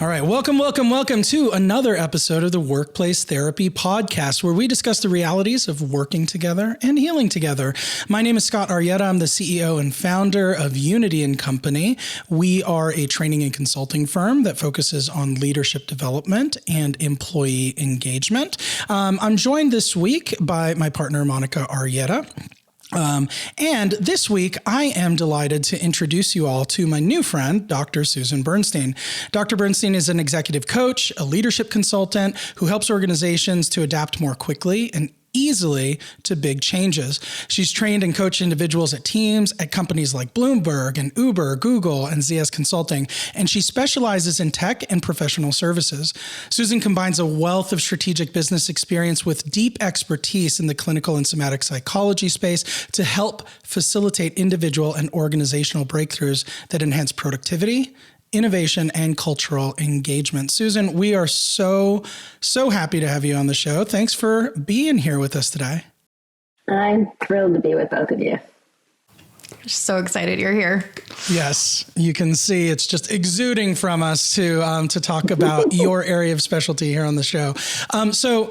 All right. Welcome to another episode of the Workplace Therapy Podcast, where we discuss the realities of working together and healing together. My name is Scott Arrieta. I'm the CEO and founder of Unity & Company. We are a training and consulting firm that focuses on leadership development and employee engagement. I'm joined this week by my partner, Monica Arrieta. And this week, I am delighted to introduce you all to my new friend, Dr. Susan Bernstein. Dr. Bernstein is an executive coach, a leadership consultant who helps organizations to adapt more quickly and easily to big changes. She's trained and coached individuals at teams at companies like Bloomberg and Uber, Google, and ZS Consulting, and she specializes in tech and professional services. Susan combines a wealth of strategic business experience with deep expertise in the clinical and somatic psychology space to help facilitate individual and organizational breakthroughs that enhance productivity, innovation, and cultural engagement. Susan, we are so happy to have you on the show. Thanks for being here with us today. I'm thrilled to be with both of you. So excited you're here. Yes, you can see it's just exuding from us to talk about your area of specialty here on the show. So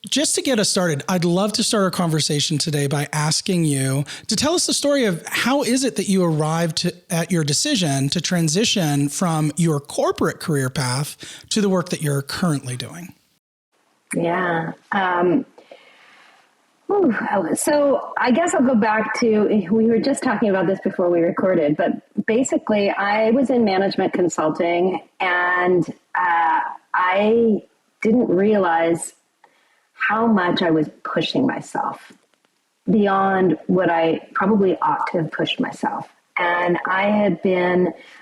just to get us started, I'd love to start our conversation today by asking you to tell us the story of how is it that you arrived at your decision to transition from your corporate career path to the work that you're currently doing? Yeah. So I guess I'll go back to, we were just talking about this before we recorded, but basically I was in management consulting and I didn't realize how much I was pushing myself beyond what I probably ought to have pushed myself. And I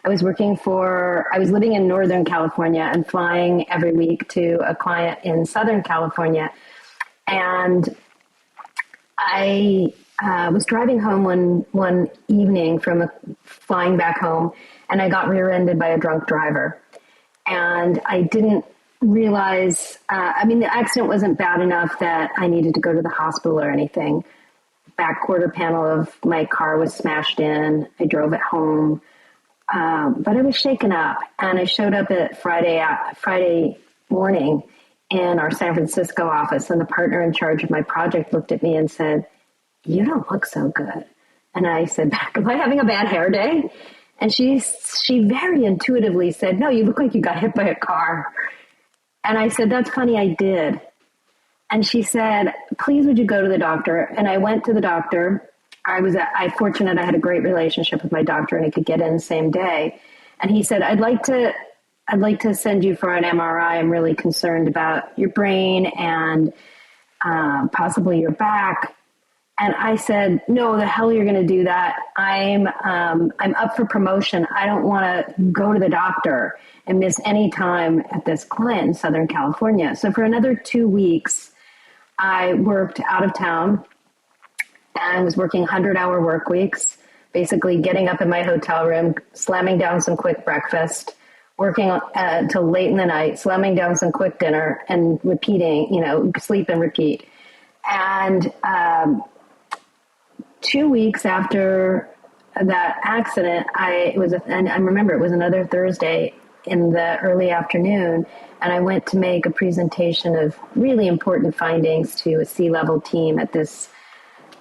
was living in Northern California and flying every week to a client in Southern California. And I was driving home one evening from flying back home, and I got rear-ended by a drunk driver. And I didn't realize, the accident wasn't bad enough that I needed to go to the hospital or anything. Back quarter panel of my car was smashed in. I drove it home. But I was shaken up, and I showed up at Friday morning in our San Francisco office, and the partner in charge of my project looked at me and said, "You don't look so good." And I said, "Am I having a bad hair day?" And she very intuitively said, "No, you look like you got hit by a car." And I said, "That's funny, I did." And she said, "Please, would you go to the doctor?" And I went to the doctor. I fortunate I had a great relationship with my doctor, and I could get in the same day. And he said, I'd like to send you for an MRI. I'm really concerned about your brain and possibly your back. And I said, "No, the hell you're going to do that. I'm up for promotion. I don't want to go to the doctor and miss any time at this client in Southern California." So for another 2 weeks, I worked out of town and I was working 100-hour work weeks, basically getting up in my hotel room, slamming down some quick breakfast, working till late in the night, slamming down some quick dinner, and repeating, sleep and repeat. And 2 weeks after that accident, I remember it was another Thursday in the early afternoon, and I went to make a presentation of really important findings to a C-level team at this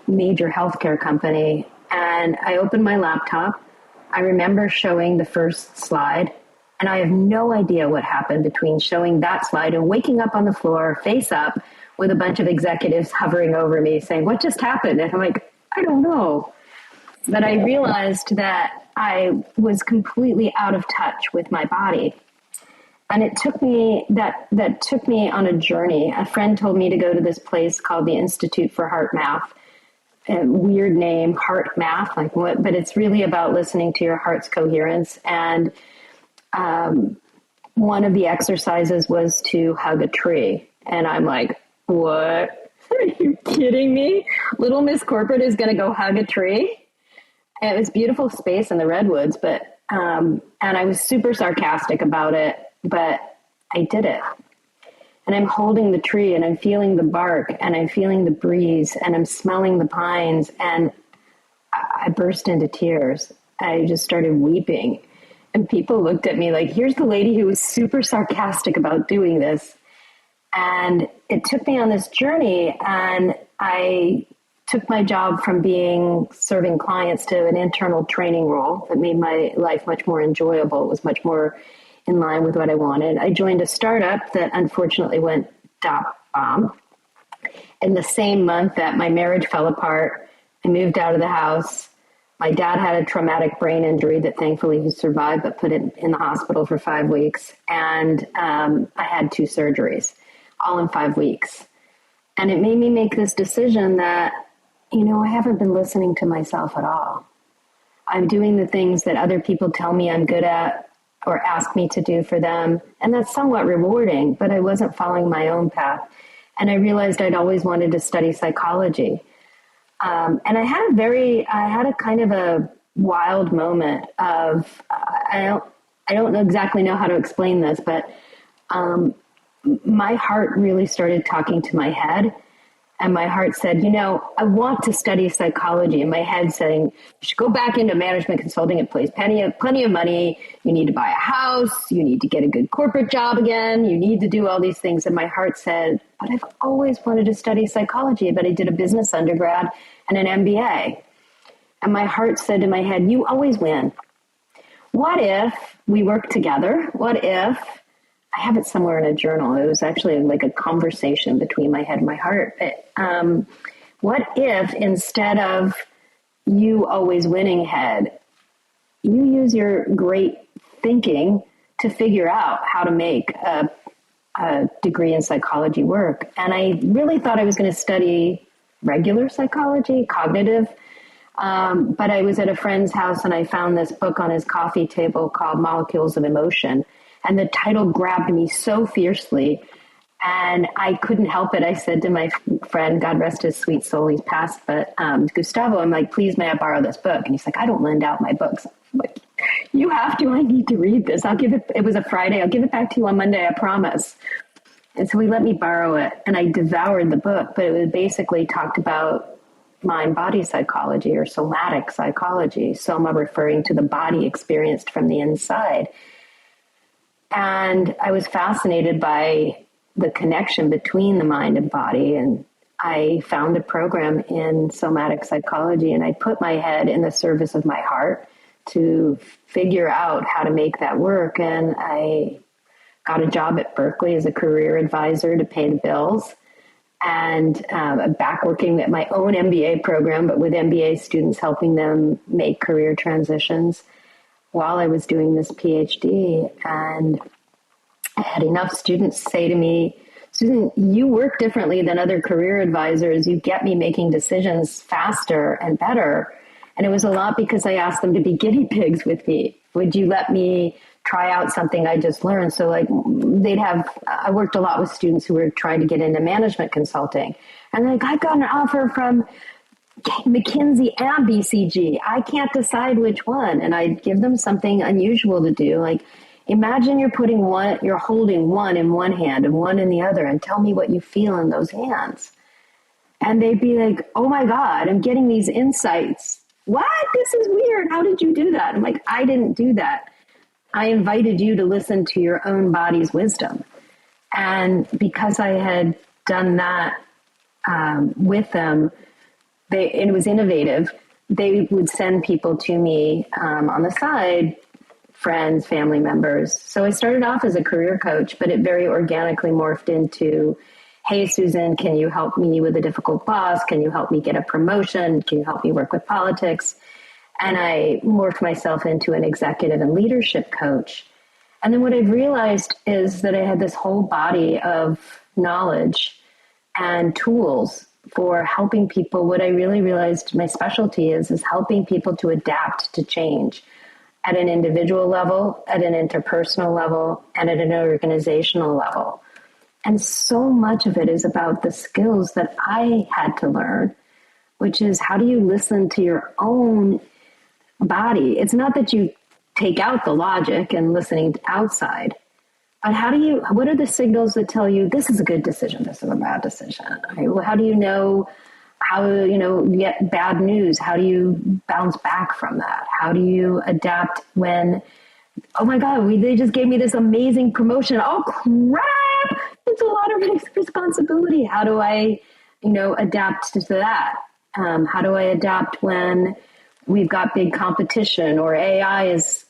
major healthcare company. And I opened my laptop. I remember showing the first slide, and I have no idea what happened between showing that slide and waking up on the floor, face up, with a bunch of executives hovering over me saying, "What just happened?" And I'm like, "I don't know." But I realized that I was completely out of touch with my body. And it took me, that took me on a journey. A friend told me to go to this place called the Institute for Heart Math. A weird name, heart math, like what? But it's really about listening to your heart's coherence. And one of the exercises was to hug a tree. And I'm like, what? Are you kidding me? Little Miss Corporate is going to go hug a tree? And it was beautiful space in the redwoods, but and I was super sarcastic about it, but I did it. And I'm holding the tree, and I'm feeling the bark, and I'm feeling the breeze, and I'm smelling the pines, and I burst into tears. I just started weeping. And people looked at me like, here's the lady who was super sarcastic about doing this. And it took me on this journey, and I took my job from being serving clients to an internal training role that made my life much more enjoyable. It was much more in line with what I wanted. I joined a startup that unfortunately went .bomb. In the same month that my marriage fell apart, I moved out of the house. My dad had a traumatic brain injury that thankfully he survived, but put it in the hospital for 5 weeks. And I had 2 surgeries, all in 5 weeks. And it made me make this decision that, I haven't been listening to myself at all. I'm doing the things that other people tell me I'm good at or ask me to do for them. And that's somewhat rewarding, but I wasn't following my own path. And I realized I'd always wanted to study psychology. And I had a kind of a wild moment of, I don't exactly know how to explain this, but my heart really started talking to my head. And my heart said, I want to study psychology. And my head saying, you should go back into management consulting. It pays plenty of money. You need to buy a house. You need to get a good corporate job again. You need to do all these things. And my heart said, but I've always wanted to study psychology. But I did a business undergrad and an MBA. And my heart said to my head, you always win. What if we work together? What if, I have it somewhere in a journal. It was actually like a conversation between my head and my heart. What if instead of you always winning head, you use your great thinking to figure out how to make a degree in psychology work? And I really thought I was going to study regular psychology, cognitive. But I was at a friend's house and I found this book on his coffee table called Molecules of Emotion. And the title grabbed me so fiercely, and I couldn't help it. I said to my friend, God rest his sweet soul, he's passed, but Gustavo, I'm like, please, may I borrow this book? And he's like, I don't lend out my books. I'm like, you have to. I need to read this. It was a Friday. I'll give it back to you on Monday, I promise. And so he let me borrow it, and I devoured the book, but it was basically talked about mind-body psychology or somatic psychology, soma referring to the body experienced from the inside. And I was fascinated by the connection between the mind and body. And I found a program in somatic psychology, and I put my head in the service of my heart to figure out how to make that work. And I got a job at Berkeley as a career advisor to pay the bills, and back working at my own MBA program, but with MBA students, helping them make career transitions while I was doing this Ph.D. And I had enough students say to me, Susan, you work differently than other career advisors. You get me making decisions faster and better. And it was a lot because I asked them to be guinea pigs with me. Would you let me try out something I just learned? So like I worked a lot with students who were trying to get into management consulting. And like, I got an offer from McKinsey and BCG. I can't decide which one. And I'd give them something unusual to do. Like, imagine you're holding one in one hand and one in the other, and tell me what you feel in those hands. And they'd be like, oh my God, I'm getting these insights. What? This is weird. How did you do that? I'm like, I didn't do that. I invited you to listen to your own body's wisdom. And because I had done that with them, it was innovative. They would send people to me on the side, friends, family members. So I started off as a career coach, but it very organically morphed into, hey, Susan, can you help me with a difficult boss? Can you help me get a promotion? Can you help me work with politics? And I morphed myself into an executive and leadership coach. And then what I've realized is that I had this whole body of knowledge and tools for helping people. What I really realized my specialty is helping people to adapt to change at an individual level, at an interpersonal level, and at an organizational level. And so much of it is about the skills that I had to learn, which is, how do you listen to your own body? It's not that you take out the logic and listening outside, but what are the signals that tell you this is a good decision, this is a bad decision? How do you know how you get bad news? How do you bounce back from that? How do you adapt when oh my God, they just gave me this amazing promotion. Oh crap. It's a lot of responsibility. How do I, adapt to that? How do I adapt when we've got big competition or AI is,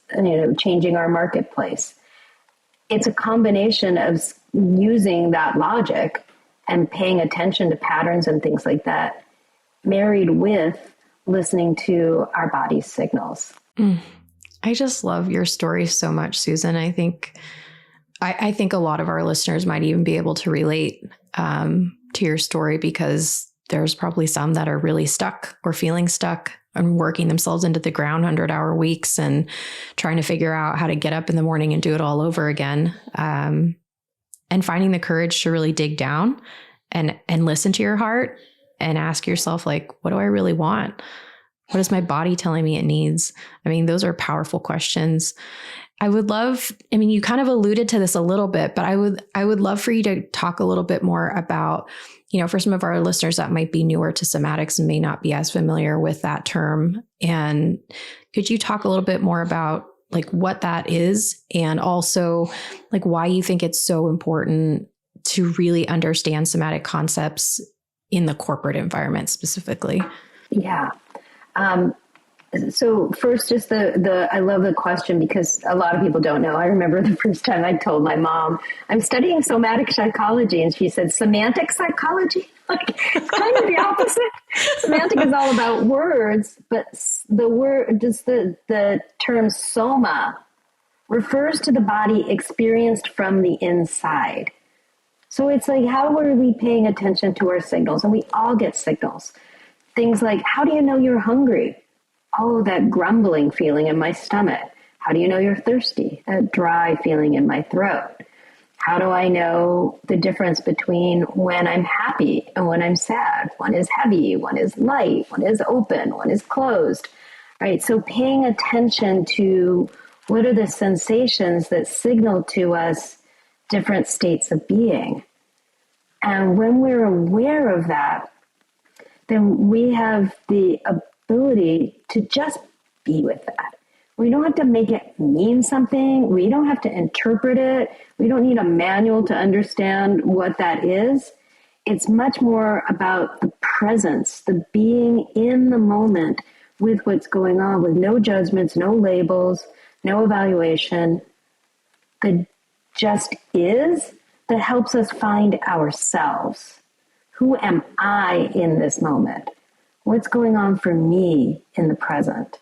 changing our marketplace? It's a combination of using that logic and paying attention to patterns and things like that, married with listening to our body's signals. I just love your story so much, Susan. I think a lot of our listeners might even be able to relate to your story, because there's probably some that are really stuck or feeling stuck and working themselves into the ground 100-hour weeks and trying to figure out how to get up in the morning and do it all over again. And finding the courage to really dig down and listen to your heart and ask yourself, like, what do I really want? What is my body telling me it needs? I mean, those are powerful questions. You kind of alluded to this a little bit, but I would love for you to talk a little bit more about, for some of our listeners that might be newer to somatics and may not be as familiar with that term. And could you talk a little bit more about like what that is, and also like why you think it's so important to really understand somatic concepts in the corporate environment specifically? Yeah. So first, just I love the question, because a lot of people don't know. I remember the first time I told my mom, I'm studying somatic psychology, and she said, semantic psychology? Like, it's kind of the opposite. Semantic is all about words, but the term soma refers to the body experienced from the inside. So it's like, how are we paying attention to our signals? And we all get signals. Things like, how do you know you're hungry? Oh, that grumbling feeling in my stomach. How do you know you're thirsty? That dry feeling in my throat. How do I know the difference between when I'm happy and when I'm sad? One is heavy, one is light, one is open, one is closed, right? So paying attention to what are the sensations that signal to us different states of being. And when we're aware of that, then we have the ability to just be with that. We don't have to make it mean something. We don't have to interpret it. We don't need a manual to understand what that is. It's much more about the presence, the being in the moment with what's going on, with no judgments, no labels, no evaluation. The just is that helps us find ourselves. Who am I in this moment? What's going on for me in the present?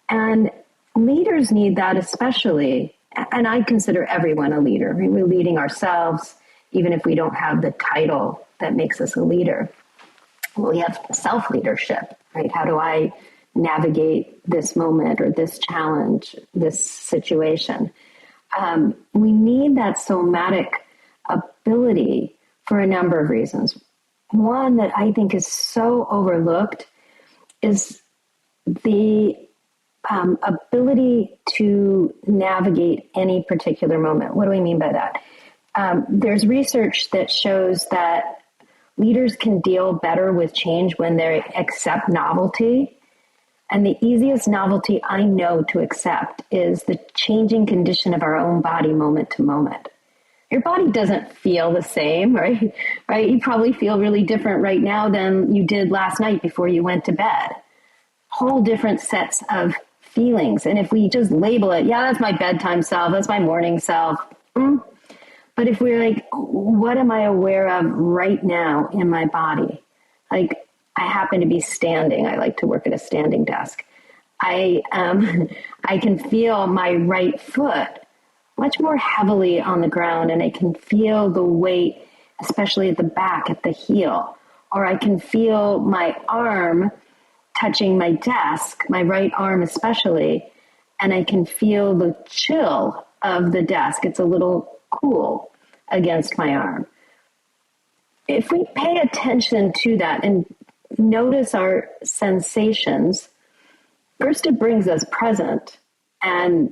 And leaders need that especially. And I consider everyone a leader. I mean, we're leading ourselves, even if we don't have the title that makes us a leader. We have self-leadership, right? How do I navigate this moment or this challenge, this situation? We need that somatic ability for a number of reasons. One that I think is so overlooked is the ability to navigate any particular moment. What do I mean by that? There's research that shows that leaders can deal better with change when they accept novelty. And the easiest novelty I know to accept is the changing condition of our own body moment to moment. Your body doesn't feel the same, right? You probably feel really different right now than you did last night before you went to bed. Whole different sets of feelings. And if we just label it, yeah, that's my bedtime self, that's my morning self. But if we're like, what am I aware of right now in my body? Like, I happen to be standing. I like to work at a standing desk. I can feel my right foot much more heavily on the ground, and I can feel the weight, especially at the back, at the heel. Or I can feel my arm touching my desk, my right arm especially, and I can feel the chill of the desk. It's a little cool against my arm. If we pay attention to that and notice our sensations, first it brings us present, and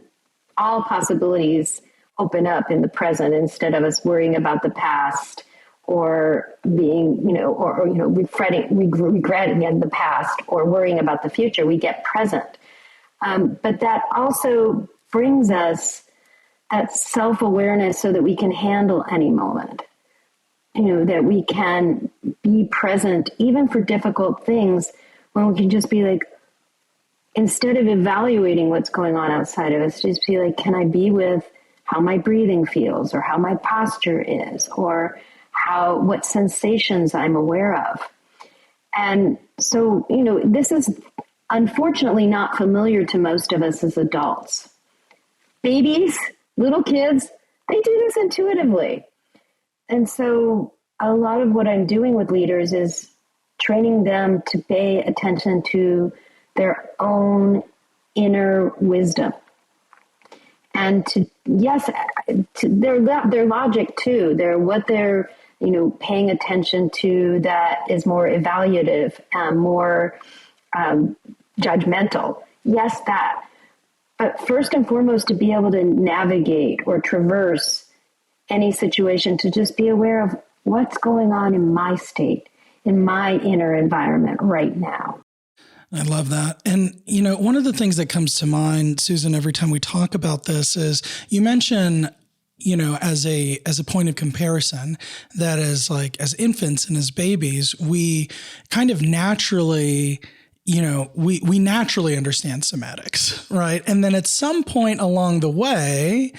all possibilities open up in the present instead of us worrying about the past or being, regretting in the past or worrying about the future. We get present. But that also brings us that self-awareness so that we can handle any moment, that we can be present even for difficult things, when we can just be like, instead of evaluating what's going on outside of us, just be like, can I be with how my breathing feels, or how my posture is, or what sensations I'm aware of. And so, this is unfortunately not familiar to most of us as adults. Babies, little kids, they do this intuitively. And so a lot of what I'm doing with leaders is training them to pay attention to their own inner wisdom. And to their logic too, what they're, paying attention to that is more evaluative, more judgmental. Yes, that. But first and foremost, to be able to navigate or traverse any situation, to just be aware of what's going on in my state, in my inner environment right now. I love that. And, one of the things that comes to mind, Susan, every time we talk about this is you mention, as a point of comparison, that is like as infants and as babies, we kind of naturally, we naturally understand somatics, right? And then at some point along the way,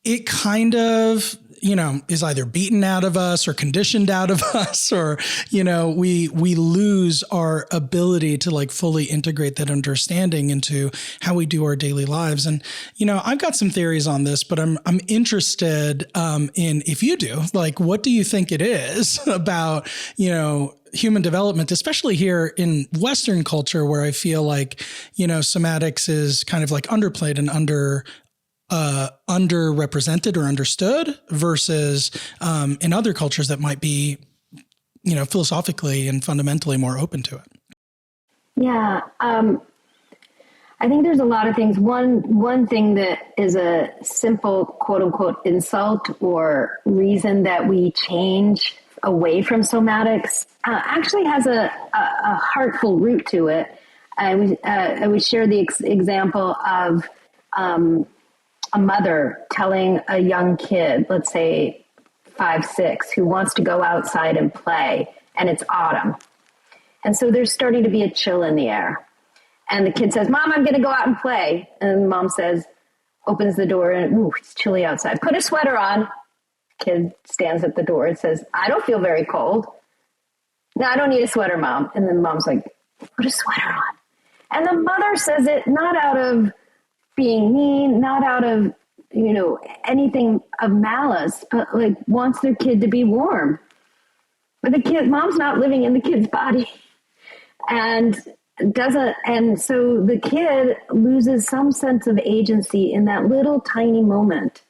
it kind of, is either beaten out of us or conditioned out of us, or, we lose our ability to like fully integrate that understanding into how we do our daily lives. And, I've got some theories on this, but I'm interested in, if you do, like, what do you think it is about, human development, especially here in Western culture, where I feel like, somatics is kind of like underplayed and underrepresented or understood versus in other cultures that might be, philosophically and fundamentally more open to it. Yeah. I think there's a lot of things. One thing that is a simple quote unquote insult or reason that we change away from somatics actually has a heartful root to it. I would share the example of a mother telling a young kid, let's say 5, 6, who wants to go outside and play, and it's autumn. And so there's starting to be a chill in the air. And the kid says, Mom, I'm going to go out and play. And mom says, opens the door, and ooh, it's chilly outside. Put a sweater on. Kid stands at the door and says, I don't feel very cold. No, I don't need a sweater, Mom. And then mom's like, put a sweater on. And the mother says it not out of being mean, not out of, anything of malice, but like wants their kid to be warm. But mom's not living in the kid's body and so the kid loses some sense of agency in that little tiny moment,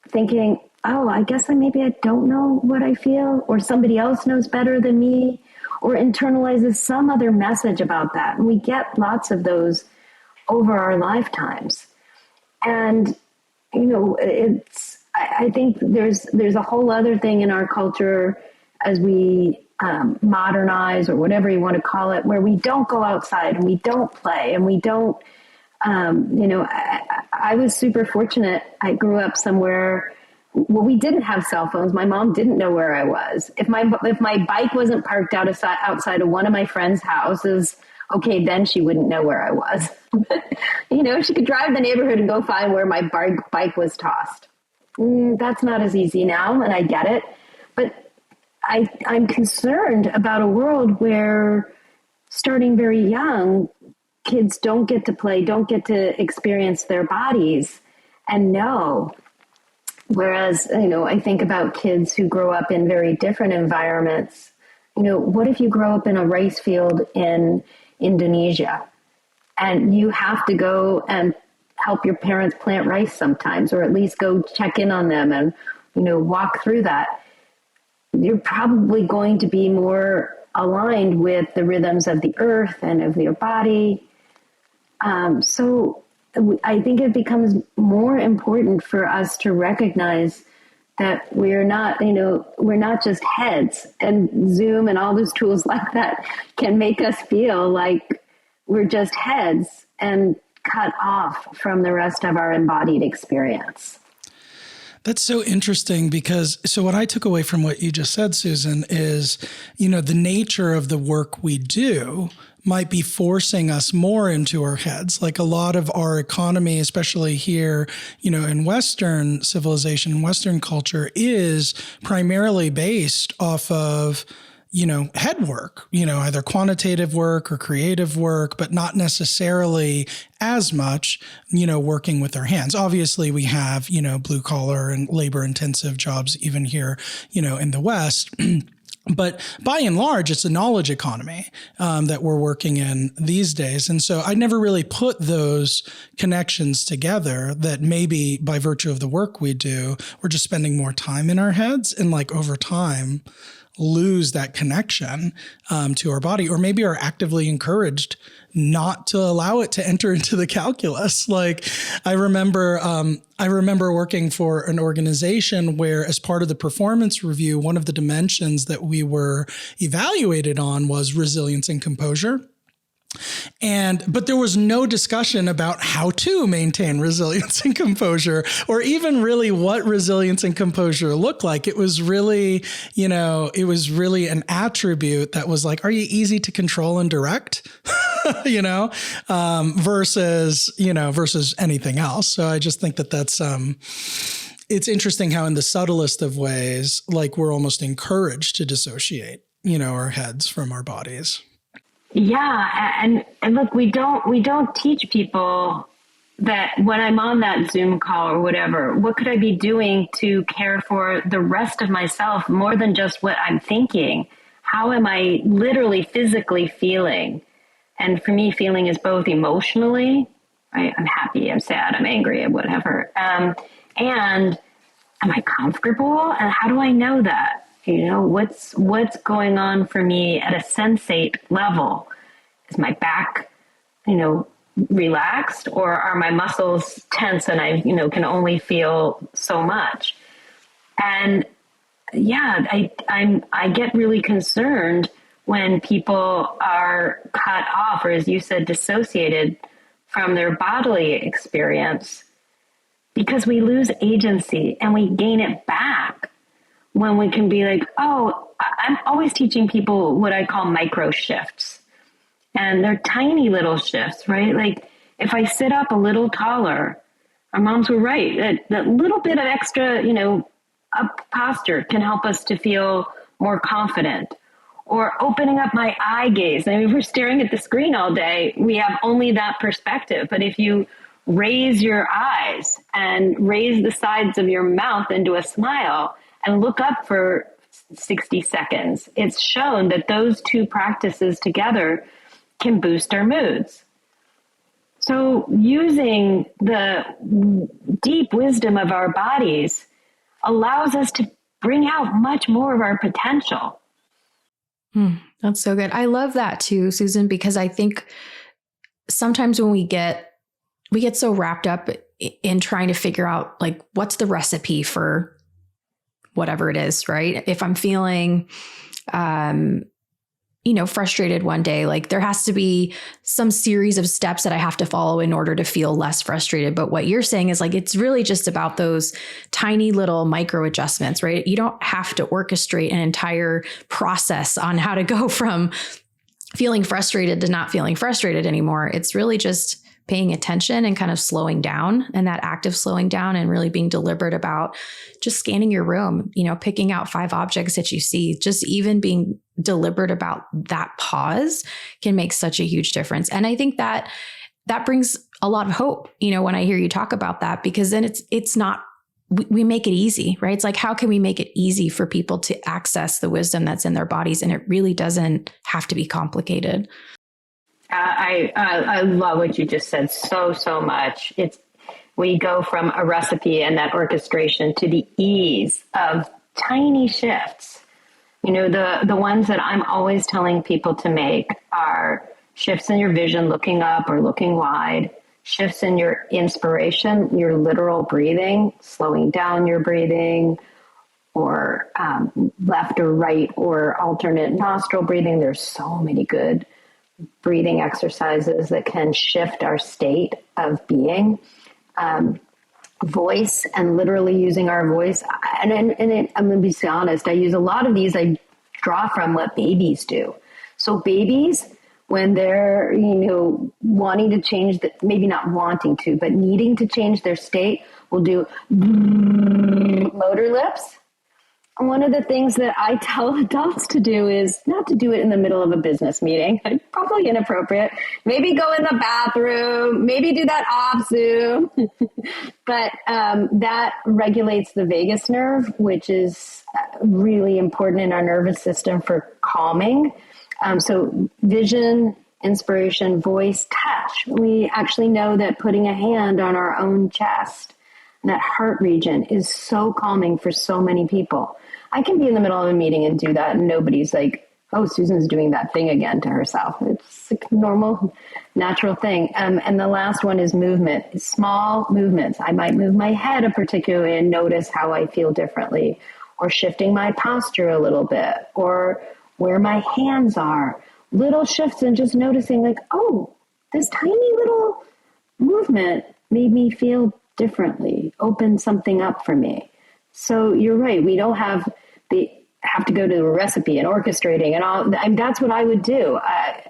thinking, oh, I guess maybe I don't know what I feel, or somebody else knows better than me, or internalizes some other message about that. And we get lots of those over our lifetimes. And, I think there's a whole other thing in our culture as we modernize, or whatever you want to call it, where we don't go outside and we don't play and we don't, I was super fortunate. I grew up somewhere where we didn't have cell phones. My mom didn't know where I was. If my bike wasn't parked outside of one of my friends' houses, okay, then she wouldn't know where I was. She could drive the neighborhood and go find where my bike was tossed. That's not as easy now, and I get it. But I'm concerned about a world where, starting very young, kids don't get to play, don't get to experience their bodies and know. Whereas, I think about kids who grow up in very different environments. What if you grow up in a rice field in Indonesia and you have to go and help your parents plant rice sometimes, or at least go check in on them and, walk through that? You're probably going to be more aligned with the rhythms of the earth and of your body. So I think it becomes more important for us to recognize that we're not just heads, and Zoom and all those tools like that can make us feel like we're just heads and cut off from the rest of our embodied experience. That's so interesting because, so what I took away from what you just said, Susan, is, the nature of the work we do might be forcing us more into our heads. Like a lot of our economy, especially here, in Western civilization, Western culture, is primarily based off of head work, either quantitative work or creative work, but not necessarily as much, working with our hands. Obviously, we have, blue collar and labor intensive jobs even here, in the West. But by and large, it's a knowledge economy that we're working in these days. And so I never really put those connections together that maybe by virtue of the work we do, we're just spending more time in our heads and like over time lose that connection to our body, or maybe are actively encouraged not to allow it to enter into the calculus. Like I remember working for an organization where, as part of the performance review, one of the dimensions that we were evaluated on was resilience and composure. But there was no discussion about how to maintain resilience and composure, or even really what resilience and composure look like. It was really, an attribute that was like, are you easy to control and direct? Versus anything else. So I just think that that's, it's interesting how in the subtlest of ways, like we're almost encouraged to dissociate, our heads from our bodies. Yeah. And look, we don't teach people that when I'm on that Zoom call or whatever, what could I be doing to care for the rest of myself more than just what I'm thinking? How am I literally physically feeling? And for me, feeling is both emotionally, right? I'm happy, I'm sad, I'm angry, whatever. And am I comfortable? And how do I know that? What's going on for me at a sensate level? Is my back, relaxed, or are my muscles tense and I, can only feel so much? And yeah, I get really concerned when people are cut off, or as you said, dissociated from their bodily experience, because we lose agency and we gain it back when we can be like, oh, I'm always teaching people what I call micro shifts. And they're tiny little shifts, right? Like if I sit up a little taller, our moms were right. That little bit of extra, up posture can help us to feel more confident. Or opening up my eye gaze. I mean, if we're staring at the screen all day, we have only that perspective. But if you raise your eyes and raise the sides of your mouth into a smile and look up for 60 seconds, it's shown that those two practices together can boost our moods. So using the deep wisdom of our bodies allows us to bring out much more of our potential. That's so good. I love that too, Susan, because I think sometimes when we get so wrapped up in trying to figure out like, what's the recipe for whatever it is, right? If I'm feeling, frustrated one day, like there has to be some series of steps that I have to follow in order to feel less frustrated. But what you're saying is like, it's really just about those tiny little micro adjustments, right? You don't have to orchestrate an entire process on how to go from feeling frustrated to not feeling frustrated anymore. It's really just paying attention and kind of slowing down, and that active slowing down and really being deliberate about just scanning your room, picking out 5 objects that you see, just even being deliberate about that pause can make such a huge difference. And I think that brings a lot of hope, when I hear you talk about that, because then it's not, we make it easy, right? It's like, how can we make it easy for people to access the wisdom that's in their bodies? And it really doesn't have to be complicated. I love what you just said so much. We go from a recipe and that orchestration to the ease of tiny shifts. The ones that I'm always telling people to make are shifts in your vision, looking up or looking wide, shifts in your inspiration, your literal breathing, slowing down your breathing, or left or right or alternate nostril breathing. There's so many good breathing exercises that can shift our state of being. Voice and literally using our voice. And I'm going to be honest, I use a lot of these, I draw from what babies do. So babies, when they're, wanting to change, maybe not wanting to, but needing to change their state, will do motor lips. And one of the things that I tell adults to do is not to do it in the middle of a business meeting. Probably inappropriate. Maybe go in the bathroom, maybe do that off Zoom. But that regulates the vagus nerve, which is really important in our nervous system for calming. So vision, inspiration, voice, touch. We actually know that putting a hand on our own chest, that heart region, is so calming for so many people. I can be in the middle of a meeting and do that, and nobody's like, oh, Susan's doing that thing again to herself. It's a normal, natural thing. And the last one is movement, small movements. I might move my head a particular way and notice how I feel differently, or shifting my posture a little bit, or where my hands are. Little shifts and just noticing like, oh, this tiny little movement made me feel differently, opened something up for me. So you're right. We don't have to go to the recipe and orchestrating and all. That's what I would do.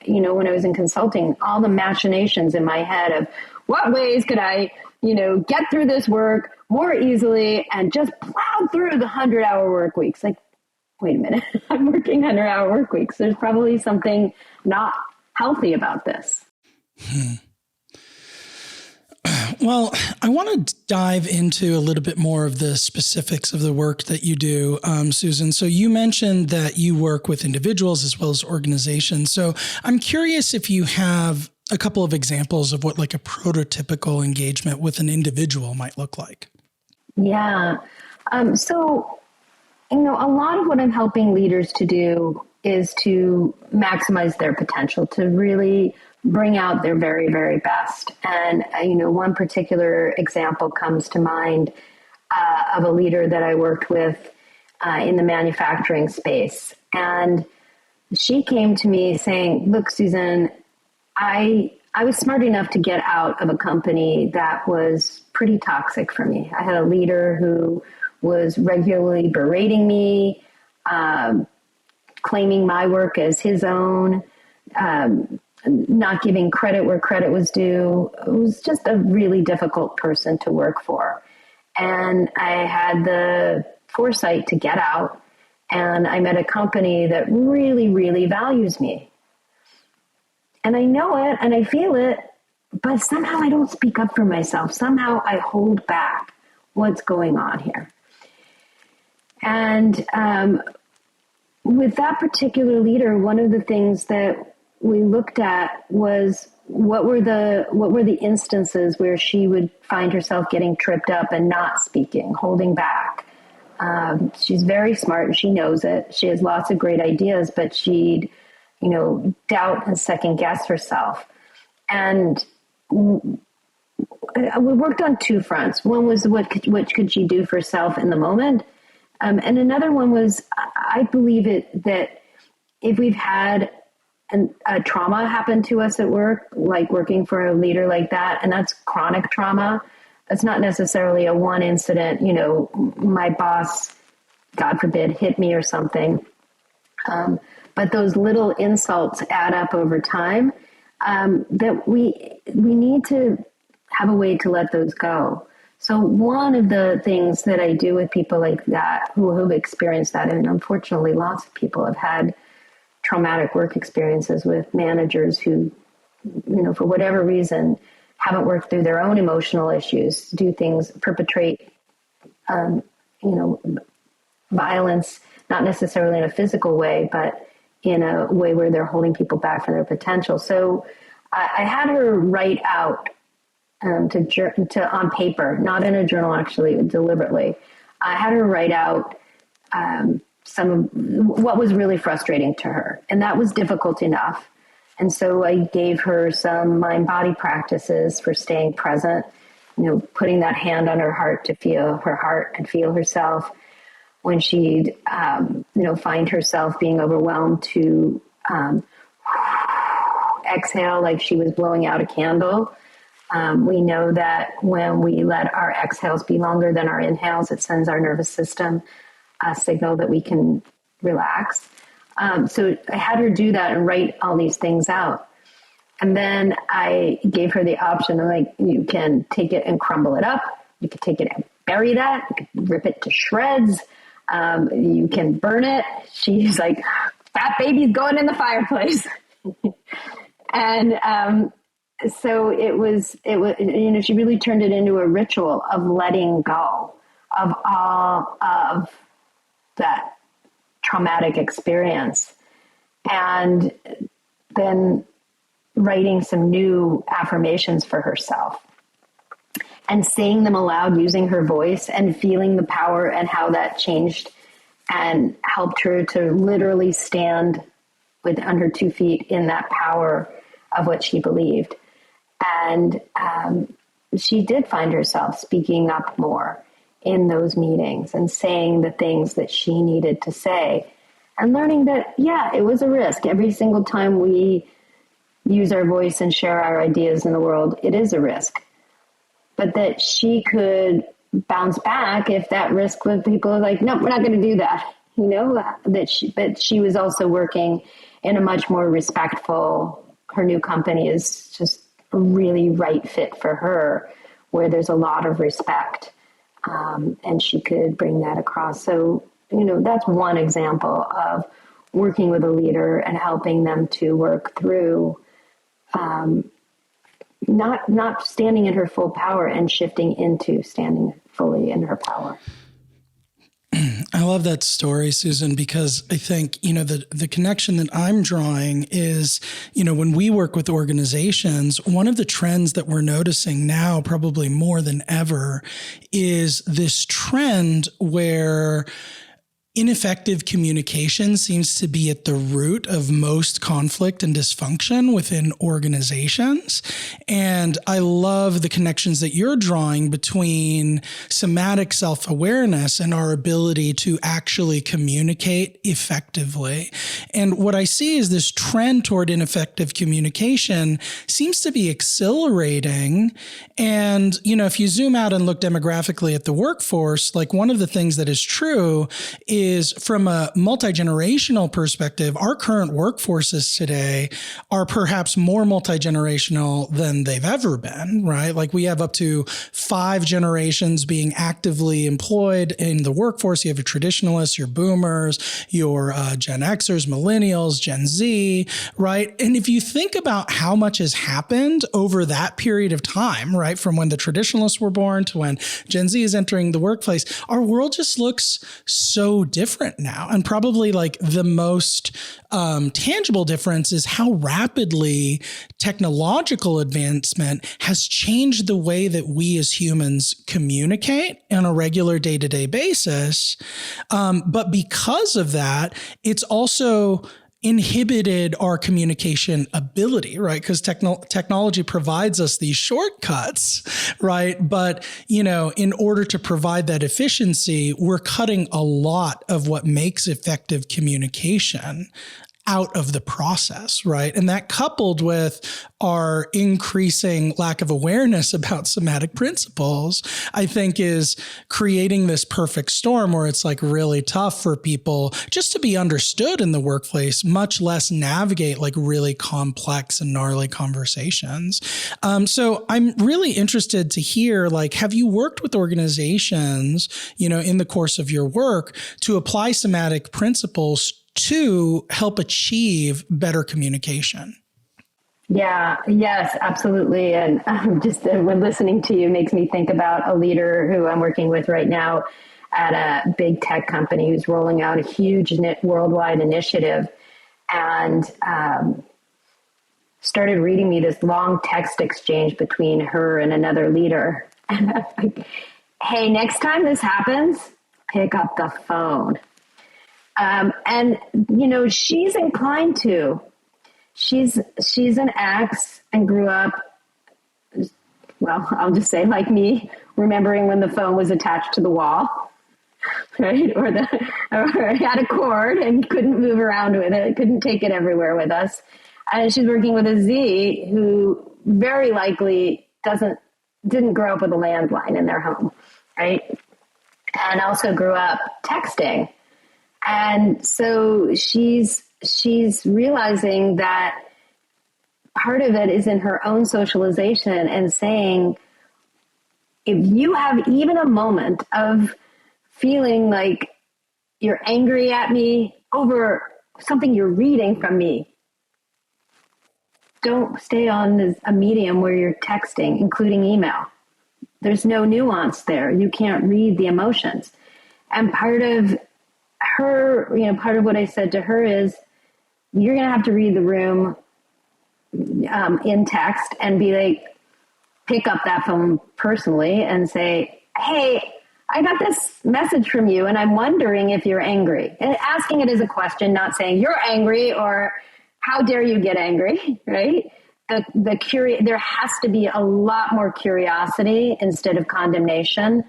When I was in consulting, all the machinations in my head of what ways could I, get through this work more easily and just plow through the 100-hour work weeks. Like, wait a minute, I'm working 100-hour work weeks. There's probably something not healthy about this. Well, I want to dive into a little bit more of the specifics of the work that you do, Susan. So you mentioned that you work with individuals as well as organizations. So I'm curious if you have a couple of examples of what like a prototypical engagement with an individual might look like. Yeah. So, a lot of what I'm helping leaders to do is to maximize their potential, to really bring out their very, very best. And, one particular example comes to mind of a leader that I worked with in the manufacturing space. And she came to me saying, look, Susan, I was smart enough to get out of a company that was pretty toxic for me. I had a leader who was regularly berating me, claiming my work as his own, not giving credit where credit was due. It was just a really difficult person to work for. And I had the foresight to get out, and I met a company that really, really values me. And I know it and I feel it, but somehow I don't speak up for myself. Somehow I hold back what's going on here. And with that particular leader, one of the things that we looked at was what were the instances where she would find herself getting tripped up and not speaking, holding back. She's very smart and she knows it. She has lots of great ideas, but she'd, doubt and second guess herself. And we worked on two fronts. One was what could she do for herself in the moment? And another one was, I believe that if we've had a trauma happen to us at work, like working for a leader like that, and that's chronic trauma, it's not necessarily a one incident, my boss, God forbid, hit me or something. But those little insults add up over time, that we need to have a way to let those go. So one of the things that I do with people like that who have experienced that, and unfortunately lots of people have had traumatic work experiences with managers who, for whatever reason, haven't worked through their own emotional issues, do things, perpetrate, violence, not necessarily in a physical way, but in a way where they're holding people back from their potential. So I had her write out to on paper, not in a journal, actually, deliberately. I had her write out some of what was really frustrating to her, and that was difficult enough. And so I gave her some mind-body practices for staying present, putting that hand on her heart to feel her heart and feel herself. When she'd, find herself being overwhelmed, to exhale like she was blowing out a candle. We know that when we let our exhales be longer than our inhales, it sends our nervous system a signal that we can relax. So I had her do that and write all these things out. And then I gave her the option of like, you can take it and crumble it up. You could take it and bury that. You could rip it to shreds. You can burn it. She's like, that baby's going in the fireplace. And, so it was, she really turned it into a ritual of letting go of all of that traumatic experience. And then writing some new affirmations for herself and saying them aloud using her voice and feeling the power and how that changed and helped her to literally stand on her 2 feet in that power of what she believed. And she did find herself speaking up more in those meetings and saying the things that she needed to say and learning that, yeah, it was a risk. Every single time we use our voice and share our ideas in the world, it is a risk. But that she could bounce back if that risk was people are like, no, we're not going to do that. But she was also working in a much more respectful, her new company is just a really right fit for her, where there's a lot of respect, and she could bring that across. So, that's one example of working with a leader and helping them to work through not standing in her full power and shifting into standing fully in her power. I love that story, Susan, because I think, the connection that I'm drawing is, when we work with organizations, one of the trends that we're noticing now, probably more than ever, is this trend where ineffective communication seems to be at the root of most conflict and dysfunction within organizations. And I love the connections that you're drawing between somatic self-awareness and our ability to actually communicate effectively. And what I see is this trend toward ineffective communication seems to be accelerating. And, if you zoom out and look demographically at the workforce, like one of the things that is true is from a multi-generational perspective, our current workforces today are perhaps more multi-generational than they've ever been, right? Like we have up to 5 generations being actively employed in the workforce. You have your traditionalists, your boomers, your Gen Xers, millennials, Gen Z, right? And if you think about how much has happened over that period of time, right, from when the traditionalists were born to when Gen Z is entering the workplace, our world just looks so different now. And probably like the most tangible difference is how rapidly technological advancement has changed the way that we as humans communicate on a regular day-to-day basis. But because of that, it's also inhibited our communication ability, right? Because technology provides us these shortcuts, right? But, in order to provide that efficiency, we're cutting a lot of what makes effective communication out of the process, right? And that coupled with our increasing lack of awareness about somatic principles, I think is creating this perfect storm where it's like really tough for people just to be understood in the workplace, much less navigate like really complex and gnarly conversations. So I'm really interested to hear, like, have you worked with organizations, in the course of your work to apply somatic principles to help achieve better communication? Yeah, yes, absolutely. And just when listening to you makes me think about a leader who I'm working with right now at a big tech company who's rolling out a huge worldwide initiative and started reading me this long text exchange between her and another leader. And I'm like, hey, next time this happens, pick up the phone. And, she's inclined to. She's an ex and grew up, well, I'll just say like me, remembering when the phone was attached to the wall, right? Or it had a cord and couldn't move around with it, couldn't take it everywhere with us. And she's working with a Z who very likely didn't grow up with a landline in their home, right? And also grew up texting. And so she's realizing that part of it is in her own socialization and saying, if you have even a moment of feeling like you're angry at me over something you're reading from me, don't stay on a medium where you're texting, including email. There's no nuance there. You can't read the emotions. And part of her, part of what I said to her is, you're going to have to read the room in text and be like, pick up that phone personally and say, hey, I got this message from you and I'm wondering if you're angry. And asking it as a question, not saying you're angry or how dare you get angry, right? There has to be a lot more curiosity instead of condemnation.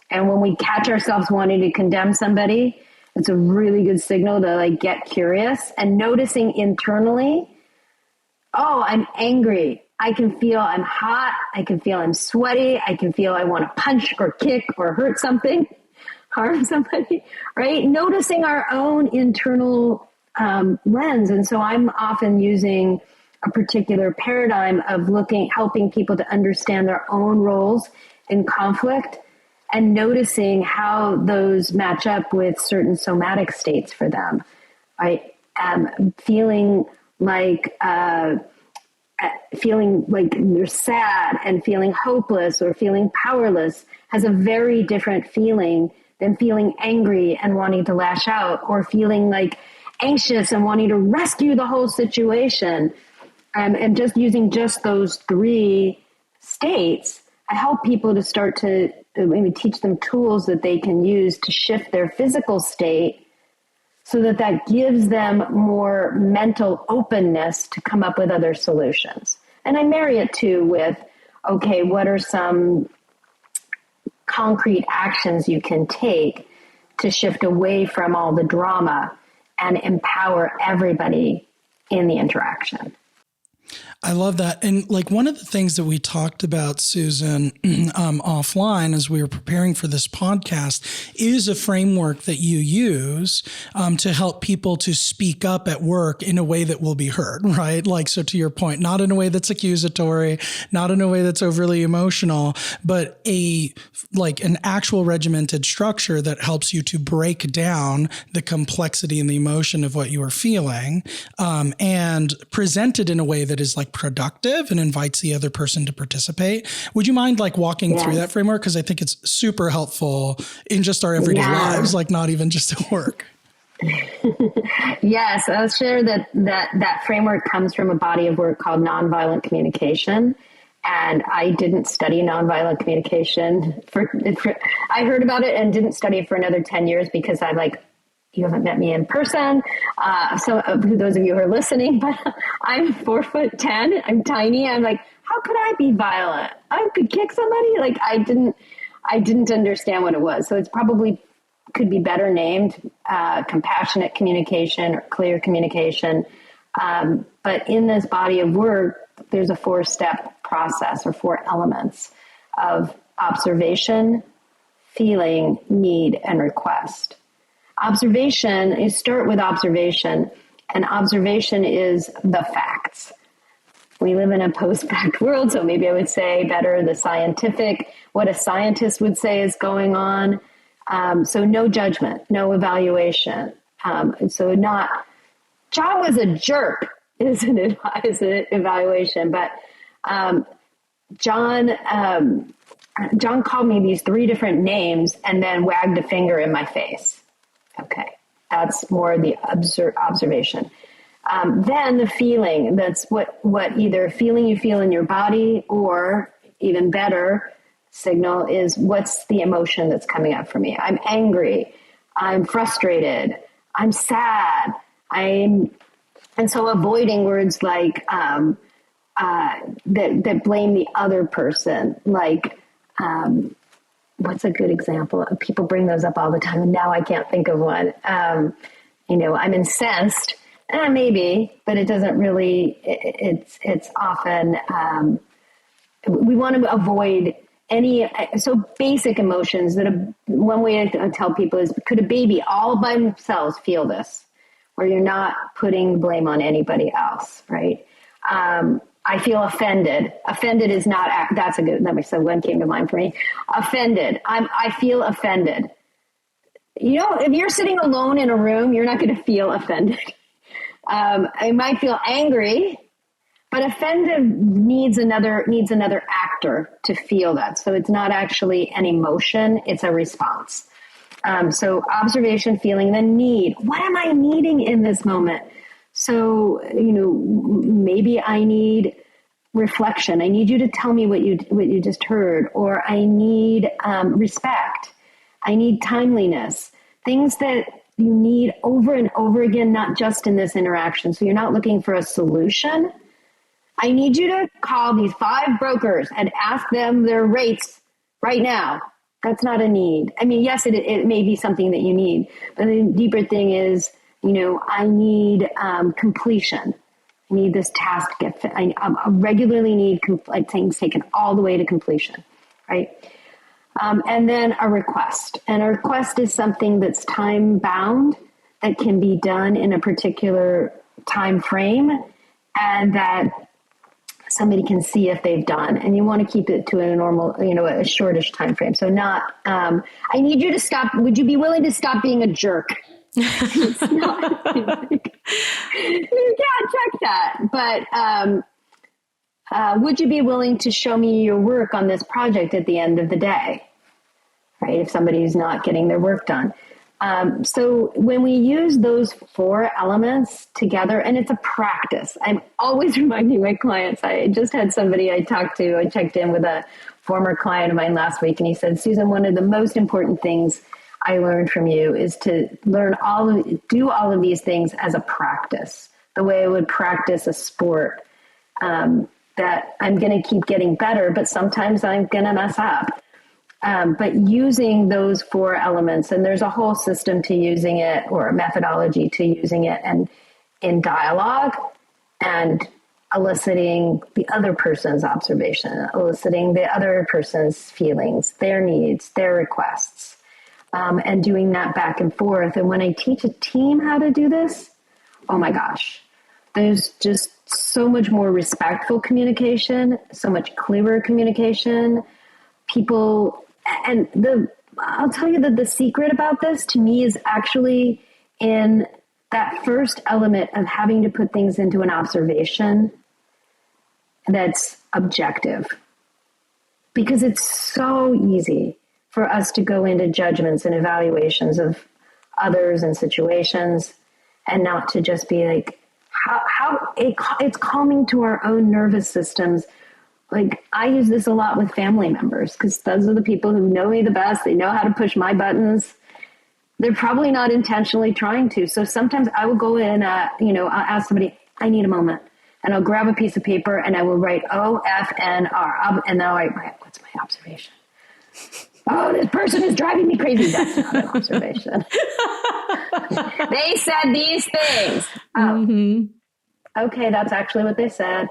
And when we catch ourselves wanting to condemn somebody, it's a really good signal to like get curious and noticing internally, oh, I'm angry. I can feel I'm hot. I can feel I'm sweaty. I can feel I want to punch or kick or hurt something, harm somebody, right? Noticing our own internal lens. And so I'm often using a particular paradigm of helping people to understand their own roles in conflict and noticing how those match up with certain somatic states for them, right? Feeling like you're sad and feeling hopeless or feeling powerless has a very different feeling than feeling angry and wanting to lash out, or feeling like anxious and wanting to rescue the whole situation. And just using just those three states, I help people to start to maybe teach them tools that they can use to shift their physical state so that gives them more mental openness to come up with other solutions. And I marry it too with, okay, what are some concrete actions you can take to shift away from all the drama and empower everybody in the interaction? I love that. And like one of the things that we talked about, Susan, offline as we were preparing for this podcast is a framework that you use to help people to speak up at work in a way that will be heard, right? Like, so to your point, not in a way that's accusatory, not in a way that's overly emotional, but an actual regimented structure that helps you to break down the complexity and the emotion of what you are feeling, and present it in a way that is like productive and invites the other person to participate. Would you mind like walking through that framework? Because I think it's super helpful in just our everyday lives, like not even just at work. Yes, I'll share that framework comes from a body of work called nonviolent communication. And I didn't study nonviolent communication I heard about it and didn't study it for another 10 years because I'm like, you haven't met me in person. So those of you who are listening, but I'm 4'10". I'm tiny. I'm like, how could I be violent? I could kick somebody. Like I didn't understand what it was. So it's probably could be better named compassionate communication or clear communication. But in this body of work, there's a 4-step process or 4 elements of observation, feeling, need, and request. Observation is start with observation, and observation is the facts. We live in a post-fact world, so maybe I would say better the scientific, what a scientist would say is going on. So no judgment, no evaluation. So not, John was a jerk is an evaluation, but John called me these 3 different names and then wagged a finger in my face. Okay, that's more the observation. Then the feeling, that's what either feeling you feel in your body, or even better signal is what's the emotion that's coming up for me. I'm angry, I'm frustrated, I'm sad, and so avoiding words like that blame the other person, like what's a good example? People bring those up all the time, and now I can't think of one. I'm incensed Maybe, but it doesn't really, it's often, we want to avoid so basic emotions one way I tell people is, could a baby all by themselves feel this, where you're not putting blame on anybody else, right? I feel offended. Offended is not, that's a good, so one came to mind for me. Offended. I feel offended. If you're sitting alone in a room, you're not going to feel offended. I might feel angry, but offended needs another actor to feel that. So it's not actually an emotion, it's a response. So observation, feeling, then need. What am I needing in this moment? So, maybe I need reflection. I need you to tell me what you just heard, or I need respect. I need timeliness, things that you need over and over again, not just in this interaction. So you're not looking for a solution. I need you to call these 5 brokers and ask them their rates right now. That's not a need. I mean, yes, it may be something that you need, but the deeper thing is, I need completion. I need this task to get fit. I regularly need things taken all the way to completion, right? And then a request. And a request is something that's time bound, that can be done in a particular time frame, and that somebody can see if they've done. And you want to keep it to a normal, a shortish time frame. So not, I need you to stop. Would you be willing to stop being a jerk? It's not, you can't check that. But would you be willing to show me your work on this project at the end of the day? Right? If somebody's not getting their work done. So when we use those 4 elements together, and it's a practice, I'm always reminding my clients. I just had somebody I talked to, I checked in with a former client of mine last week, and he said, Susan, one of the most important things I learned from you is to do all of these things as a practice, the way I would practice a sport, that I'm going to keep getting better, but sometimes I'm going to mess up. But using those 4 elements, and there's a whole system to using it, or a methodology to using it, and in dialogue, and eliciting the other person's observation, eliciting the other person's feelings, their needs, their requests, and doing that back and forth. And when I teach a team how to do this, oh my gosh, there's just so much more respectful communication, so much clearer communication. People, and I'll tell you that the secret about this to me is actually in that first element of having to put things into an observation that's objective. Because it's so easy for us to go into judgments and evaluations of others and situations, and not to just be like, it's calming to our own nervous systems. Like, I use this a lot with family members, because those are the people who know me the best. They know how to push my buttons. They're probably not intentionally trying to. So sometimes I will go in, I'll ask somebody, I need a moment. And I'll grab a piece of paper and I will write OFNR. And then I'll write, what's my observation? Oh, this person is driving me crazy. That's not an observation. They said these things. Okay, that's actually what they said.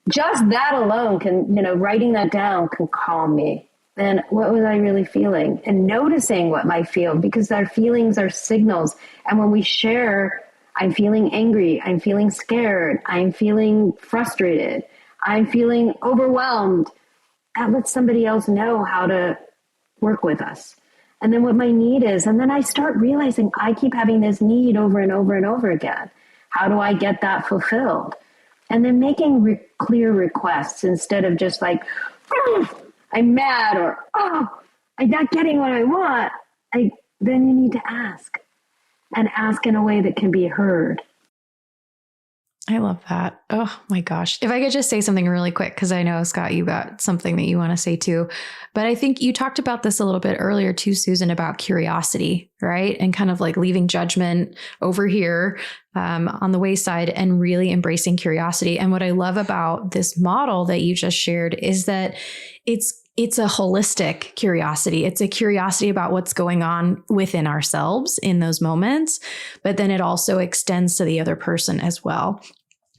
Just that alone can, writing that down can calm me. And what was I really feeling? And noticing what I feel, because our feelings are signals. And when we share, I'm feeling angry, I'm feeling scared, I'm feeling frustrated, I'm feeling overwhelmed, that lets somebody else know how to work with us. And then what my need is, and then I start realizing I keep having this need over and over and over again. How do I get that fulfilled? And then making clear requests instead of just like, oh, I'm mad, or, oh, I'm not getting what I want. Then you need to ask, and ask in a way that can be heard. I love that. Oh my gosh. If I could just say something really quick, because I know, Scott, you got something that you want to say too. But I think you talked about this a little bit earlier too, Susan, about curiosity, right? And kind of like leaving judgment over here on the wayside and really embracing curiosity. And what I love about this model that you just shared is that it's it's a holistic curiosity. It's a curiosity about what's going on within ourselves in those moments, but then it also extends to the other person as well.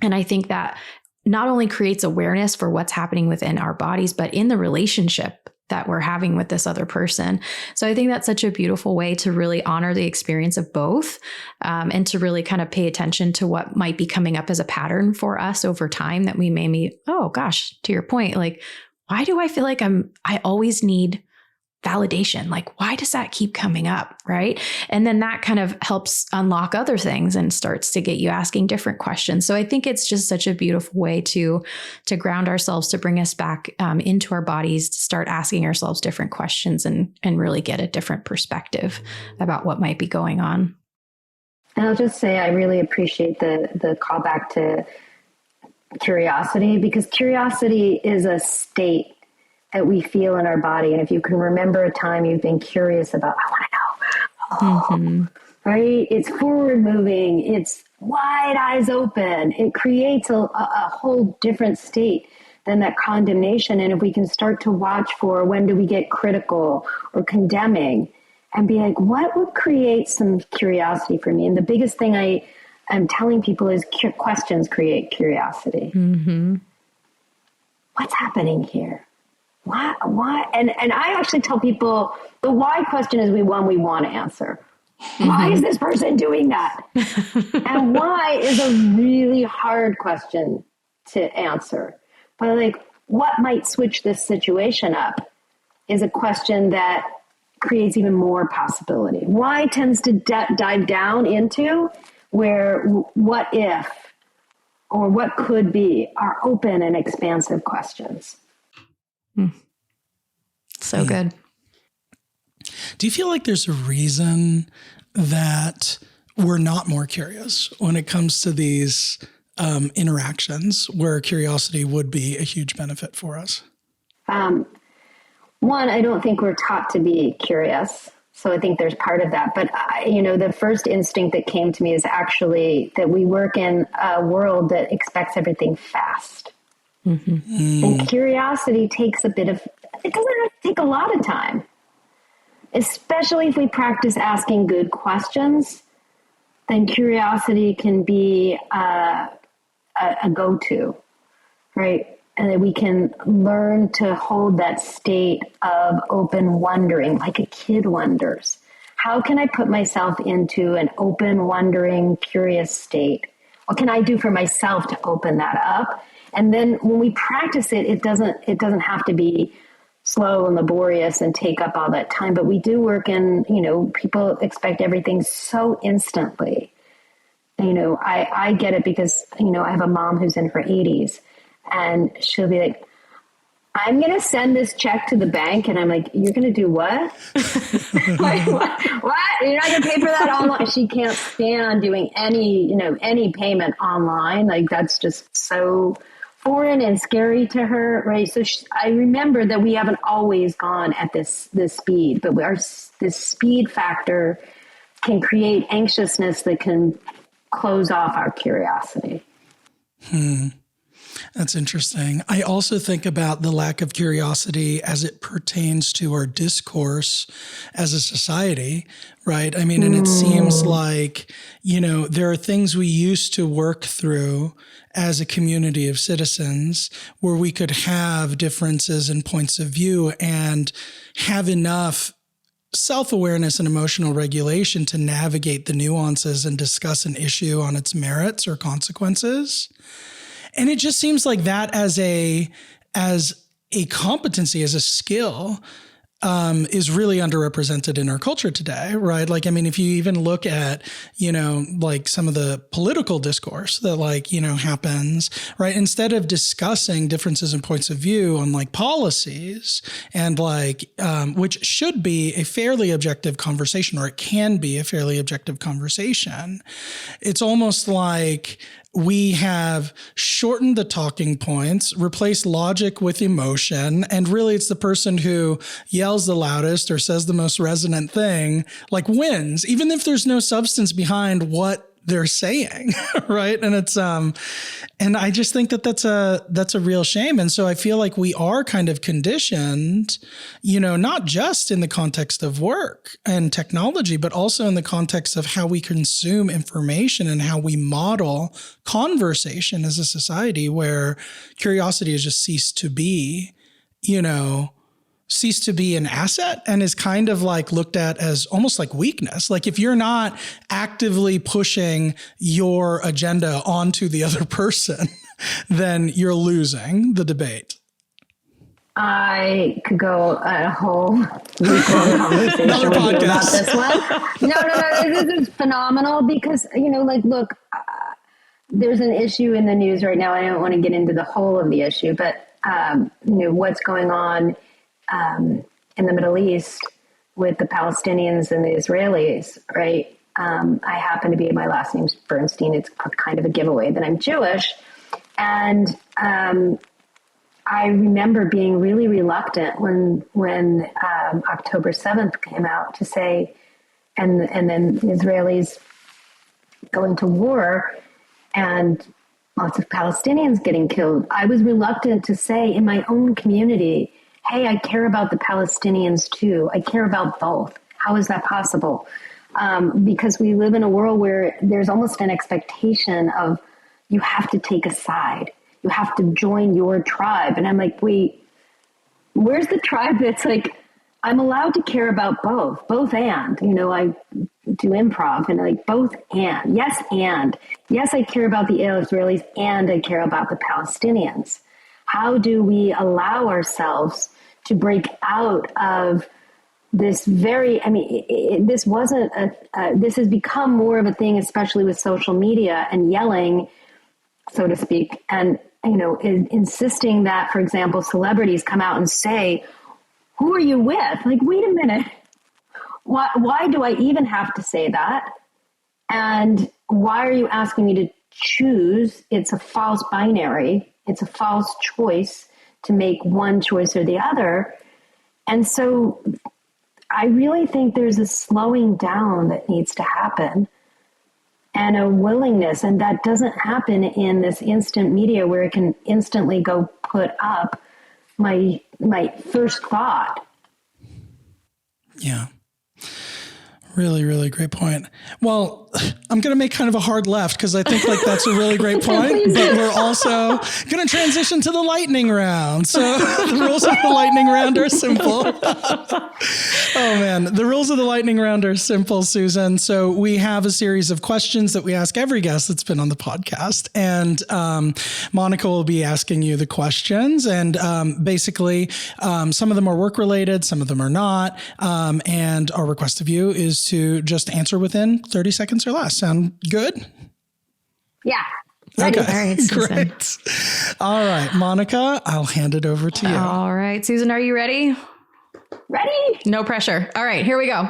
And I think that not only creates awareness for what's happening within our bodies, but in the relationship that we're having with this other person. So I think that's such a beautiful way to really honor the experience of both, and to really kind of pay attention to what might be coming up as a pattern for us over time that we may meet. Oh gosh, to your point, like, why do I feel like I always need validation? Like, why does that keep coming up? Right. And then that kind of helps unlock other things and starts to get you asking different questions. So I think it's just such a beautiful way to ground ourselves, to bring us back into our bodies, to start asking ourselves different questions and really get a different perspective about what might be going on. And I'll just say, I really appreciate the callback to curiosity, because curiosity is a state that we feel in our body. And if you can remember a time you've been curious about, I want to know, right? It's forward moving. It's wide eyes open. It creates a whole different state than that condemnation. And if we can start to watch for when do we get critical or condemning and be like, what would create some curiosity for me? And the biggest thing I'm telling people is questions create curiosity. Mm-hmm. What's happening here? Why? And I actually tell people the why question is one we want to answer. Mm-hmm. Why is this person doing that? And why is a really hard question to answer. But like, what might switch this situation up is a question that creates even more possibility. Why tends to dive down into where what if or what could be are open and expansive questions. So good. Do you feel like there's a reason that we're not more curious when it comes to these interactions where curiosity would be a huge benefit for us? One, I don't think we're taught to be curious. So I think there's part of that. But, the first instinct that came to me is actually that we work in a world that expects everything fast. Mm-hmm. And curiosity takes it doesn't have to take a lot of time, especially if we practice asking good questions. Then curiosity can be a go-to, right? And that we can learn to hold that state of open wondering, like a kid wonders. How can I put myself into an open, wondering, curious state? What can I do for myself to open that up? And then when we practice it, it doesn't have to be slow and laborious and take up all that time. But we do work in, people expect everything so instantly. I get it because, I have a mom who's in her 80s. And she'll be like, I'm going to send this check to the bank. And I'm like, you're going to do what? Like, what? You're not going to pay for that online? She can't stand doing any payment online. Like, that's just so foreign and scary to her, right? So I remember that we haven't always gone at this speed, but this speed factor can create anxiousness that can close off our curiosity. That's interesting. I also think about the lack of curiosity as it pertains to our discourse as a society, right? I mean, and it seems like, there are things we used to work through as a community of citizens where we could have differences in points of view and have enough self-awareness and emotional regulation to navigate the nuances and discuss an issue on its merits or consequences. And it just seems like that as a competency, as a skill, is really underrepresented in our culture today, right? Like, I mean, if you even look at, like some of the political discourse that happens, right? Instead of discussing differences in points of view on like policies and which should be a fairly objective conversation, or it can be a fairly objective conversation, it's almost like we have shortened the talking points, replaced logic with emotion, and really it's the person who yells the loudest or says the most resonant thing, wins, even if there's no substance behind what they're saying, right? And it's and I just think that that's a real shame. And so I feel like we are kind of conditioned, not just in the context of work and technology, but also in the context of how we consume information and how we model conversation as a society, where curiosity has just ceased to be an asset and is kind of like looked at as almost like weakness. Like if you're not actively pushing your agenda onto the other person, then you're losing the debate. I could go a whole week-long conversation with you about this one. No, this is phenomenal because, look, there's an issue in the news right now. I don't want to get into the whole of the issue, but, what's going on in the Middle East with the Palestinians and the Israelis, right? I happen to be, my last name's Bernstein. It's kind of a giveaway that I'm Jewish. And I remember being really reluctant when October 7th came out to say, and then the Israelis going to war and lots of Palestinians getting killed. I was reluctant to say in my own community, hey, I care about the Palestinians too. I care about both. How is that possible? Because we live in a world where there's almost an expectation of you have to take a side. You have to join your tribe. And I'm like, wait, where's the tribe that's like, I'm allowed to care about both and. I do improv and like both and. Yes, and. Yes, I care about the Israelis and I care about the Palestinians. How do we allow ourselves to break out of this this wasn't this has become more of a thing, especially with social media and yelling, so to speak, and, insisting that, for example, celebrities come out and say, who are you with? Like, wait a minute. Why do I even have to say that? And why are you asking me to choose? It's a false binary. It's a false choice to make one choice or the other. And so I really think there's a slowing down that needs to happen and a willingness. And that doesn't happen in this instant media where it can instantly go put up my first thought. Yeah. Really, really great point. Well, I'm going to make kind of a hard left because I think like that's a really great point, but we're also going to transition to the lightning round. So the rules of the lightning round are simple. Oh man, the rules of the lightning round are simple, Susan. So we have a series of questions that we ask every guest that's been on the podcast, and Monica will be asking you the questions, and basically some of them are work related, some of them are not, and our request of you is to just answer within 30 seconds or less. Sound good? Yeah. Okay. All right, Susan. Great. All right, Monica, I'll hand it over to you. All right, Susan, are you ready? Ready? No pressure. All right, here we go.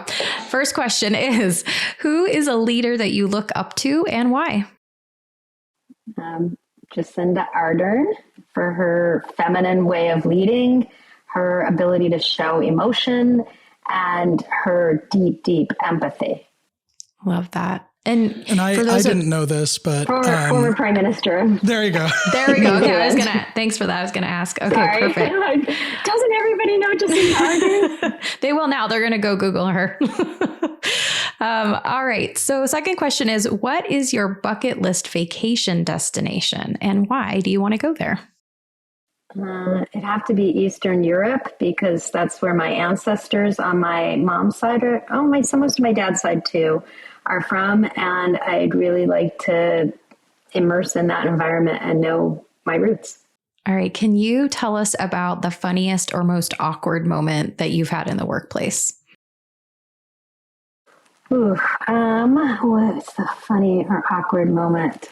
First question is, who is a leader that you look up to and why? Jacinda Ardern, for her feminine way of leading, her ability to show emotion, and her deep, deep empathy. Love that. And I didn't know this, but former prime minister. There you go. There we go. Okay, thanks for that. I was gonna ask. Okay, Sorry. perfect. Doesn't everybody know Jacinda Ardern? They will now. They're gonna go Google her. All right. So second question is, what is your bucket list vacation destination and why do you want to go there? It'd have to be Eastern Europe because that's where my ancestors on my mom's side most of my dad's side too are from. And I'd really like to immerse in that environment and know my roots. All right. Can you tell us about the funniest or most awkward moment that you've had in the workplace? What's the funny or awkward moment?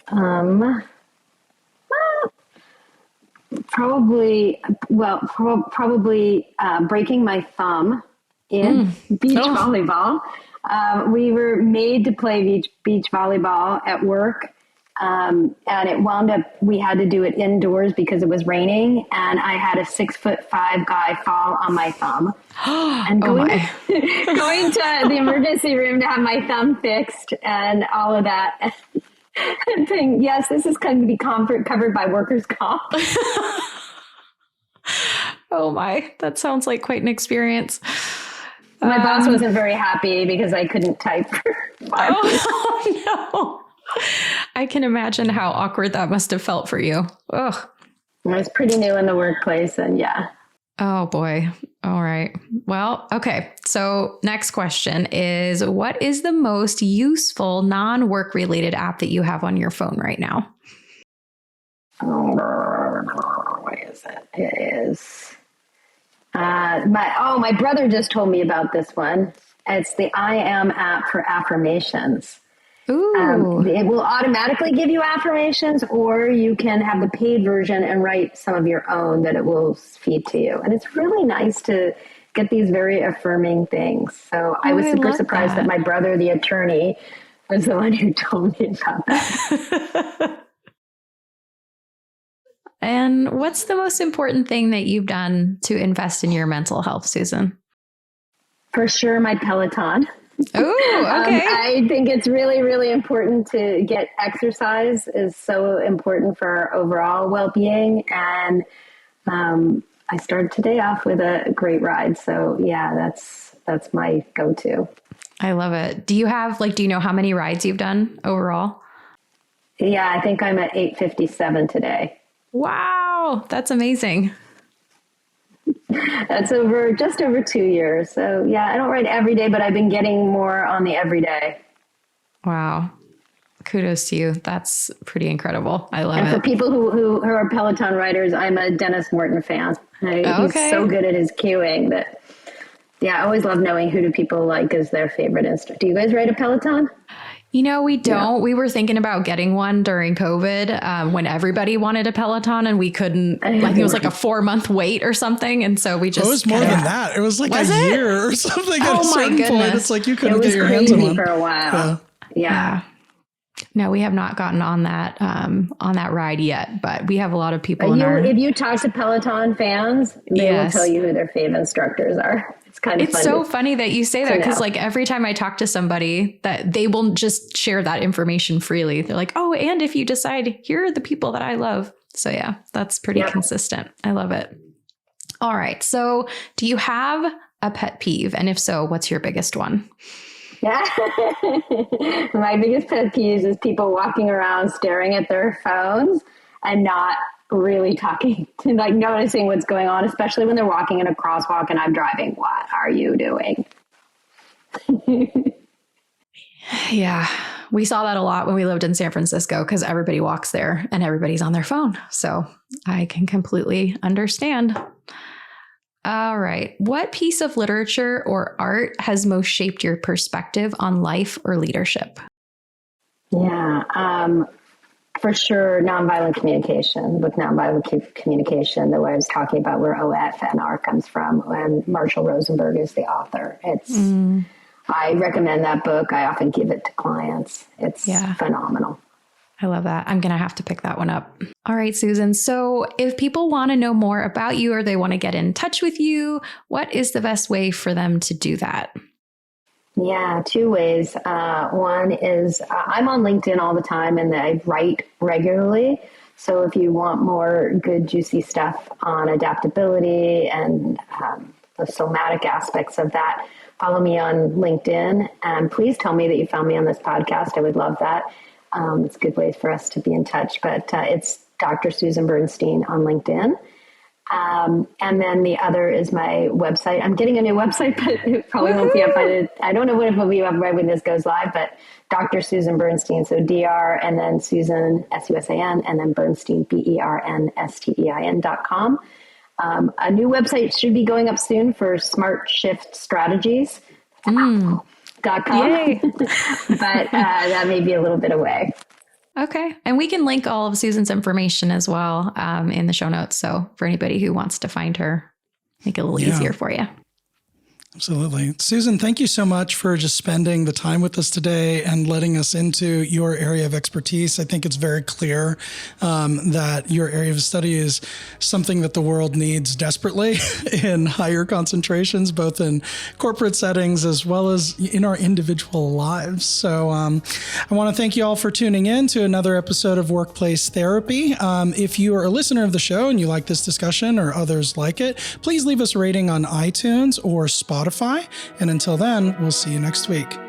Probably breaking my thumb in beach volleyball. We were made to play beach volleyball at work. And it wound up, we had to do it indoors because it was raining. And I had a 6'5" guy fall on my thumb and going to the emergency room to have my thumb fixed and all of that. thing. Yes, this is going to be covered by workers' comp. Oh my, that sounds like quite an experience. My boss wasn't very happy because I couldn't type for 5 minutes. Oh no. I can imagine how awkward that must have felt for you. Ugh. I was pretty new in the workplace, and yeah. Oh boy. All right. Well, okay. So next question is, what is the most useful non-work related app that you have on your phone right now? What is it? It is my brother just told me about this one. It's the I Am app for affirmations. Ooh. It will automatically give you affirmations, or you can have the paid version and write some of your own that it will feed to you. And it's really nice to get these very affirming things. So I was super surprised that my brother, the attorney, was the one who told me about that. And what's the most important thing that you've done to invest in your mental health, Susan? For sure, my Peloton. Oh, okay. I think it's really, really important to get exercise is so important for our overall well-being. And I started today off with a great ride. So yeah, that's my go-to. I love it. Do you know how many rides you've done overall? Yeah, I think I'm at 857 today. Wow. That's amazing. That's just over 2 years. So yeah, I don't ride every day, but I've been getting more on the everyday. Wow. Kudos to you. That's pretty incredible. I love it. And for people who are Peloton riders, I'm a Dennis Morton fan. He's so good at his cueing that, yeah, I always love knowing who do people like as their favorite instructor. Do you guys ride a Peloton? We don't. Yeah. We were thinking about getting one during COVID when everybody wanted a Peloton and we couldn't, like it was like a 4-month wait or something. And so we just. It was more than that. It was like a year or something at a certain point. It's like you couldn't get your hands on one. For a while. Yeah. No, we have not gotten on that ride yet, but we have a lot of people if you talk to Peloton fans, they will tell you who their favorite instructors are. It's so funny that you say that because like every time I talk to somebody that they will just share that information freely. They're like, oh, and if you decide, here are the people that I love. So yeah, that's pretty consistent. I love it. All right. So do you have a pet peeve? And if so, what's your biggest one? Yeah. My biggest pet peeve is people walking around staring at their phones and not really talking to noticing what's going on, especially when they're walking in a crosswalk and I'm driving. What are you doing? Yeah. We saw that a lot when we lived in San Francisco because everybody walks there and everybody's on their phone. So I can completely understand. All right. What piece of literature or art has most shaped your perspective on life or leadership? Yeah. For sure, nonviolent communication. With nonviolent communication, the way I was talking about where OFNR comes from, and Marshall Rosenberg is the author. I recommend that book. I often give it to clients. It's phenomenal. I love that. I'm going to have to pick that one up. All right, Susan. So if people want to know more about you or they want to get in touch with you, what is the best way for them to do that? Yeah, 2 ways. One is I'm on LinkedIn all the time and I write regularly. So if you want more good, juicy stuff on adaptability and the somatic aspects of that, follow me on LinkedIn. And please tell me that you found me on this podcast. I would love that. It's a good way for us to be in touch. But it's Dr. Susan Bernstein on LinkedIn. And then the other is my website. I'm getting a new website, but it probably won't be up by I don't know when it will be up right when this goes live, but Dr. Susan Bernstein. So DR and then Susan, SUSAN, and then Bernstein, BERNSTEIN.com. A new website should be going up soon for Smart Shift Strategies. .com. But that may be a little bit away. Okay. And we can link all of Susan's information as well in the show notes. So for anybody who wants to find her, make it a little easier for you. Absolutely. Susan, thank you so much for just spending the time with us today and letting us into your area of expertise. I think it's very clear that your area of study is something that the world needs desperately in higher concentrations, both in corporate settings as well as in our individual lives. So I want to thank you all for tuning in to another episode of Workplace Therapy. If you are a listener of the show and you like this discussion or others like it, please leave us a rating on iTunes or Spotify. And until then, we'll see you next week.